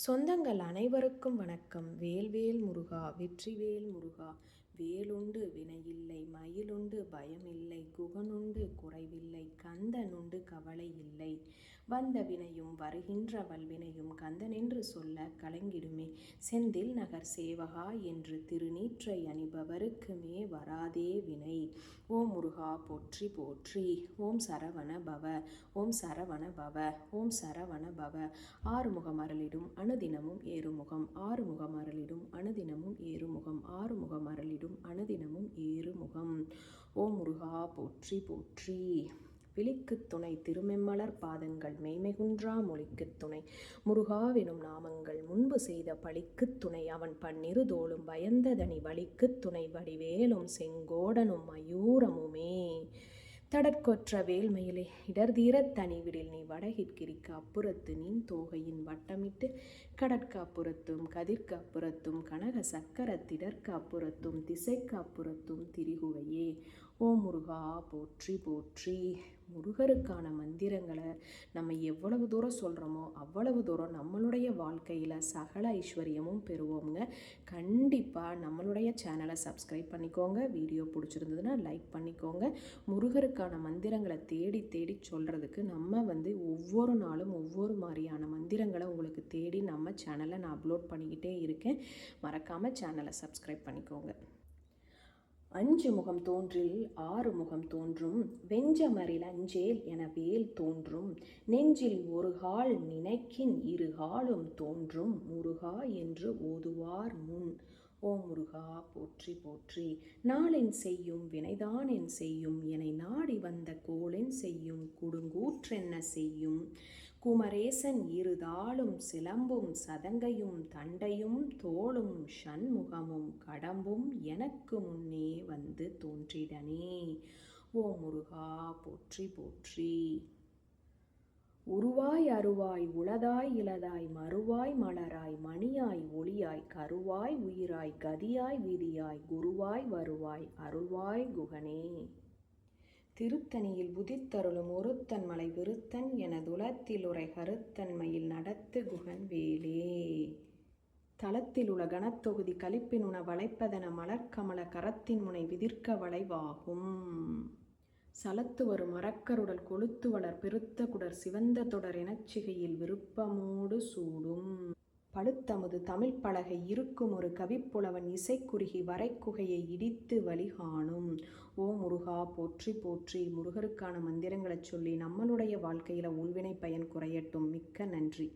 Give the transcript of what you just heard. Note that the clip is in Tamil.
சொந்தங்கள் அனைவருக்கும் வணக்கம். வேல்வேல் முருகா, வெற்றிவேல் முருகா. வேலுண்டு வினையில்லை, மயிலுண்டு பயமில்லை, குகனுண்டு குறைவில்லை, கந்தனுண்டு கவலை இல்லை. வந்த வினையும் வருகின்ற வல்வினையும் கந்தனென்று சொல்ல கலங்கிடுமே. செந்தில் நகர் சேவகா என்று திருநீற்றை அணிபவருக்குமே வராதே வினை. ஓம் முருகா போற்றி போற்றி. ஓம் சரவண பவ, ஓம் சரவண பவ, ஓம் சரவண பவ. ஆறுமுகம் அருளிடும் அனுதினமும் ஏறுமுகம், ஆறுமுகம் அருளிடும் அனுதினமும் ஏறுமுகம், ஆறுமுகம் அருளிடும் அனுதினமும் ஏறுமுகம். ஓம் முருகா போற்றி போற்றி. விழிக்குத் துணை திருமெம்மலர் பாதங்கள், மெய்மைகுன்றா மொழிக்குத் துணை முருகாவெனும் நாமங்கள், முன்பு செய்த பழிக்குத் துணை அவன் பன்னிரு தோளும் பயந்ததனி வலிக்குத் துணை வடிவேலும் செங்கோடனும் மயூரமுமே. தடற்கொற்ற வேல்மயிலே இடர்தீரத் தனிவிடில் நீ வடகிற்கிரிக்கு அப்புறத்து நின் தோகையின் வட்டமிட்டு கடற்கு அப்புறத்தும் கதிர்க்கு அப்புறத்தும் கனக சக்கரத்திடற்கு அப்புறத்தும் திசைக்கு அப்புறத்தும் திரிகுவையே. ஓம் முருகா போற்றி போற்றி. முருகருக்கான மந்திரங்களை நம்ம எவ்வளவு தூரம் சொல்கிறோமோ அவ்வளவு தூரம் நம்மளுடைய வாழ்க்கையில் சகல ஐஸ்வர்யமும் பெறுவோங்க. கண்டிப்பாக நம்மளுடைய சேனலை சப்ஸ்கிரைப் பண்ணிக்கோங்க. வீடியோ பிடிச்சிருந்ததுன்னா லைக் பண்ணிக்கோங்க. முருகருக்கான மந்திரங்களை தேடி தேடி சொல்கிறதுக்கு நம்ம ஒவ்வொரு நாளும் ஒவ்வொரு மாதிரியான மந்திரங்களை உங்களுக்கு தேடி நம்ம சேனலை நான் அப்லோட் பண்ணிக்கிட்டே இருக்கேன். மறக்காமல் சேனலை சப்ஸ்கிரைப் பண்ணிக்கோங்க. அஞ்சு முகம் தோன்றில் ஆறு முகம் தோன்றும், வெஞ்சமரில் அஞ்சேல் என வேல் தோன்றும், நெஞ்சில் ஒரு கால் நினைக்கின் இரு காலும் தோன்றும், முருகா என்று ஓதுவார் முன். ஓம் முருகா போற்றி போற்றி. நாளென் செய்யும் வினைதான் என் செய்யும், என்னை நாடி வந்த கோளென் செய்யும், குடுங்கூற்றென்ன செய்யும், குமரேசன் இருதாளும் சிலம்பும் சதங்கையும் தண்டையும் தோளும் ஷண்முகமும் கடம்பும் எனக்கு முன்னே வந்து தோன்றிடனே. ஓம் முருகா போற்றி போற்றி. உருவாய் அருவாய் உளதாய் இளதாய் மறுவாய் மலராய் மணியாய் ஒளியாய் கருவாய் உயிராய் கதியாய் விதியாய் குருவாய் வருவாய் அருள்வாய் குகனே. திருத்தணியில் உதித்தருளும் ஒருத்தன் மலை விருத்தன் எனதுலத்தில் உரை கருத்தன்மையில் நடத்து குகன் வேலே. தலத்தில் உள்ள கனத்தொகுதி கலிப்பினுண வளைப்பதென மலர்கமல கரத்தின் முனை விதிர்க்க வளைவாகும். சலத்து வரும் மரக்கருடல் கொளுத்து வளர் பெருத்த குடர் சிவந்த தொடர் எனச்சிகையில் விருப்பமோடு சூடும். பழுத்தமுது தமிழ் பலகை இருக்கும் ஒரு கவிப்புலவன் இசைக்குறுகி வரைக்குகையை இடித்து வழிகாணும். ஓ முருகா போற்றி போற்றி. முருகருக்கான மந்திரங்களை சொல்லி நம்மளுடைய வாழ்க்கையில் ஊழ்வினை பயன் குறையட்டும். மிக்க நன்றி.